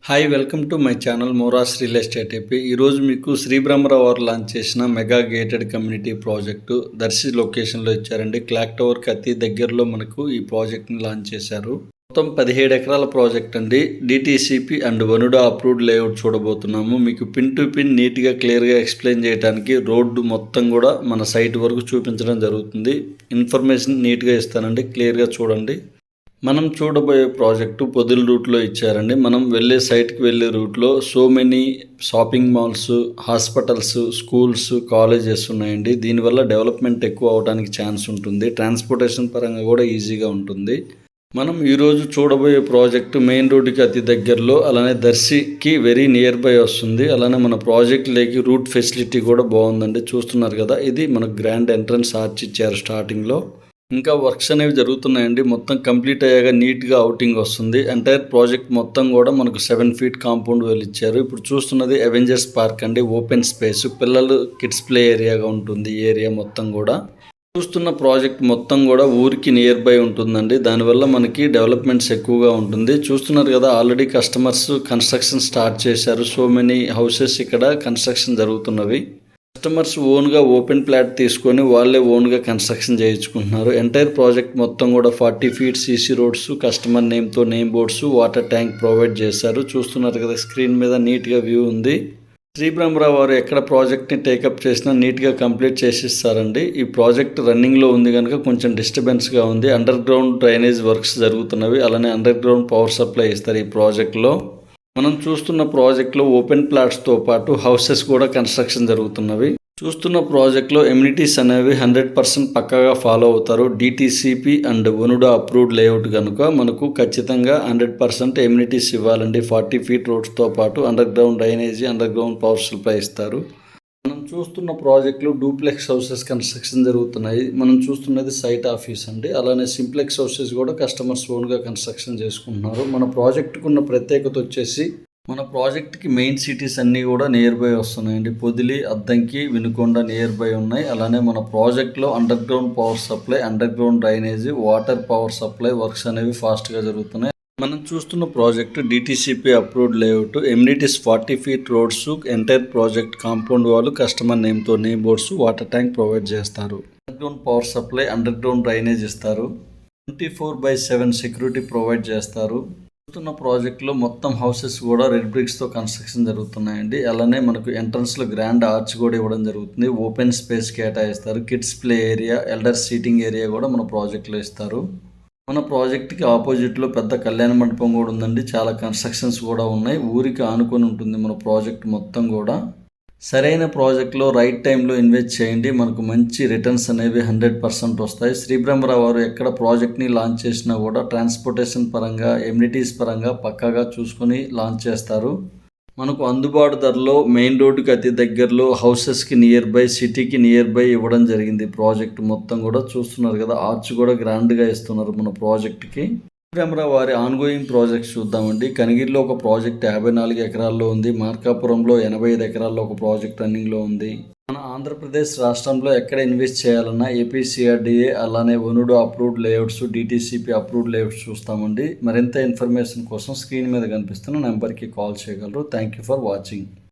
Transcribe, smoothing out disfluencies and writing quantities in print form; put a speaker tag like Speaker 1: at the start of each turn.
Speaker 1: Hi welcome to my channel మోరాస్ real estate AP. ఈరోజు మీకు శ్రీ బ్రహ్మరావు వారు లాంచ్ చేసిన mega gated community project Darsi లొకేషన్లో ఇచ్చారండి. క్లాక్ టవర్కి అతి దగ్గరలో మనకు ఈ ప్రాజెక్ట్ని లాంచ్ చేశారు. మొత్తం 17 ఎకరాల ప్రాజెక్ట్ అండి. డిటిసిపి అండ్ వనుడా అప్రూవ్డ్ లేఅవుట్ చూడబోతున్నాము. మీకు పిన్ టు పిన్ నీట్గా క్లియర్గా ఎక్స్ప్లెయిన్ చేయడానికి రోడ్డు మొత్తం కూడా మన సైట్ వరకు చూపించడం జరుగుతుంది. ఇన్ఫర్మేషన్ నీట్గా ఇస్తానండి, క్లియర్గా చూడండి. మనం చూడబోయే ప్రాజెక్టు పొదిల్ రూట్లో ఇచ్చారండి. మనం వెళ్ళే సైట్కి వెళ్ళే రూట్లో so many shopping malls, hospitals, schools, colleges ఉన్నాయండి. దీనివల్ల డెవలప్మెంట్ ఎక్కువ అవడానికి ఛాన్స్ ఉంటుంది. ట్రాన్స్పోర్టేషన్ పరంగా కూడా ఈజీగా ఉంటుంది. మనం ఈరోజు చూడబోయే ప్రాజెక్టు మెయిన్ రోడ్డుకి అతి దగ్గరలో, అలానే దర్శికి వెరీ నియర్ బై వస్తుంది. అలానే మన ప్రాజెక్టులోకి రూట్ ఫెసిలిటీ కూడా బాగుందండి. చూస్తున్నారు కదా, ఇది మనకు గ్రాండ్ ఎంట్రన్స్ ఆర్చ్ ఇచ్చారు స్టార్టింగ్లో. ఇంకా వర్క్స్ అనేవి జరుగుతున్నాయండి. మొత్తం కంప్లీట్ అయ్యాక నీట్గా అవుటింగ్ వస్తుంది. ఎంటైర్ ప్రాజెక్ట్ మొత్తం కూడా మనకు 7 feet కాంపౌండ్ వెల్ ఇచ్చారు. ఇప్పుడు చూస్తున్నది అవెంజర్స్ పార్క్ అండి. ఓపెన్ స్పేస్, పిల్లలు కిడ్స్ ప్లే ఏరియాగా ఉంటుంది ఈ ఏరియా మొత్తం కూడా. చూస్తున్న ప్రాజెక్ట్ మొత్తం కూడా ఊరికి నియర్ బై ఉంటుందండి. దానివల్ల మనకి డెవలప్మెంట్స్ ఎక్కువగా ఉంటుంది. చూస్తున్నారు కదా, ఆల్రెడీ కస్టమర్స్ కన్స్ట్రక్షన్ స్టార్ట్ చేశారు. సో మెనీ హౌసెస్ ఇక్కడ కన్స్ట్రక్షన్ జరుగుతున్నవి. కస్టమర్స్ ఓన్గా ఓపెన్ ప్లాట్ తీసుకొని వాళ్ళే ఓన్గా కన్స్ట్రక్షన్ చేయించుకుంటున్నారు. ఎంటైర్ ప్రాజెక్ట్ మొత్తం కూడా 40 feet సీసీ రోడ్స్, కస్టమర్ నేమ్తో name boards, water tank provide చేశారు. చూస్తున్నారు కదా, స్క్రీన్ మీద నీట్గా వ్యూ ఉంది. శ్రీ బ్రహ్మరావు వారు ఎక్కడ ప్రాజెక్ట్ని టేకప్ చేసినా నీట్గా కంప్లీట్ చేసిస్తారండి. ఈ ప్రాజెక్ట్ రన్నింగ్లో ఉంది కనుక కొంచెం డిస్టర్బెన్స్గా ఉంది. అండర్ గ్రౌండ్ డ్రైనేజ్ వర్క్స్ జరుగుతున్నవి. అలానే అండర్ గ్రౌండ్ పవర్ సప్లై ఇస్తారు ఈ ప్రాజెక్ట్లో. మనం చూస్తున్న ప్రాజెక్ట్లో ఓపెన్ ప్లాట్స్తో పాటు హౌసెస్ కూడా కన్స్ట్రక్షన్ జరుగుతున్నవి. చూస్తున్న ప్రాజెక్ట్లో ఎమ్యూనిటీస్ అనేవి 100% పక్కాగా ఫాలో అవుతారు. డిటిసిపి అండ్ వనుడా అప్రూవ్డ్ లేఅవుట్ కనుక మనకు ఖచ్చితంగా 100% ఎమ్యూనిటీస్ ఇవ్వాలండి. 40 feet రోడ్స్తో పాటు under ground drainage, under ground power supply ఇస్తారు. మనం చూస్తున్న ప్రాజెక్టులో డూప్లెక్స్ హౌసెస్ కన్స్ట్రక్షన్ జరుగుతున్నాయి. మనం చూస్తున్నది సైట్ ఆఫీస్ అండి. అలానే సింప్లెక్స్ హౌసెస్ కూడా కస్టమర్స్ ఓన్గా కన్స్ట్రక్షన్ చేసుకుంటున్నారు. మన ప్రాజెక్టుకు ఉన్న ప్రత్యేకత వచ్చేసి మన ప్రాజెక్ట్కి మెయిన్ సిటీస్ అన్నీ కూడా నియర్ బై వస్తున్నాయండి. పొదిలి, అద్దంకి, వినుకొండ నియర్ బై ఉన్నాయి. అలానే మన ప్రాజెక్ట్లో underground power supply, underground drainage, water power supply works అనేవి ఫాస్ట్గా జరుగుతున్నాయి. మనం చూస్తున్న project DTCP approved layout. Amenities 40 feet roads, entire project compound వాళ్ళు, కస్టమర్ నేమ్తో name boards, water tank provide చేస్తారు. Underground power supply, underground drainage ఇస్తారు. 24/7 security provide చేస్తారు. చూస్తున్న ప్రాజెక్ట్లో మొత్తం హౌసెస్ కూడా రెడ్ బ్రిక్స్తో కన్స్ట్రక్షన్ జరుగుతున్నాయండి. అలానే మనకు ఎంట్రన్స్లో గ్రాండ్ ఆర్చ్ కూడా ఇవ్వడం జరుగుతుంది. ఓపెన్ స్పేస్ కేటాయిస్తారు. Kids play area, elder seating area కూడా మన ప్రాజెక్ట్లో ఇస్తారు. మన ప్రాజెక్ట్కి ఆపోజిట్లో పెద్ద కళ్యాణ మండపం కూడా ఉందండి. చాలా కన్స్ట్రక్షన్స్ కూడా ఉన్నాయి. ఊరికి ఆనుకొని ఉంటుంది మన ప్రాజెక్ట్ మొత్తం కూడా. సరైన ప్రాజెక్ట్లో రైట్ టైంలో ఇన్వెస్ట్ చేయండి. మనకు మంచి రిటర్న్స్ అనేవి 100% వస్తాయి. శ్రీ బ్రహ్మరావు వారు ఎక్కడ ప్రాజెక్ట్ని లాంచ్ చేసినా కూడా ట్రాన్స్పోర్టేషన్ పరంగా, ఎమ్యూనిటీస్ పరంగా పక్కాగా చూసుకొని లాంచ్ చేస్తారు. మనకు అందుబాటు ధరలో మెయిన్ రోడ్డుకి అతి దగ్గరలో, హౌసెస్కి నియర్ బై, సిటీకి నియర్ బై ఇవ్వడం జరిగింది. ప్రాజెక్ట్ మొత్తం కూడా చూస్తున్నారు కదా, ఆర్చ్ కూడా గ్రాండ్గా ఇస్తున్నారు మన ప్రాజెక్ట్కి. కెమెరా వారి ఆన్గోయింగ్ ప్రాజెక్ట్స్ చూద్దామండి. కనిగిరిలో ఒక ప్రాజెక్ట్ 54 ఎకరాల్లో ఉంది. మార్కాపురంలో 85 ఎకరాల్లో ఒక ప్రాజెక్ట్ రన్నింగ్లో ఉంది. మన ఆంధ్రప్రదేశ్ రాష్ట్రంలో ఎక్కడ ఇన్వెస్ట్ చేయాలన్నా ఏపీసీఆర్డీఏ, అలానే వనుడా approved layouts, DTCP approved layouts చూస్తామండి. మరింత ఇన్ఫర్మేషన్ కోసం స్క్రీన్ మీద కనిపిస్తున్న నెంబర్కి కాల్ చేయగలరు. Thank you for watching.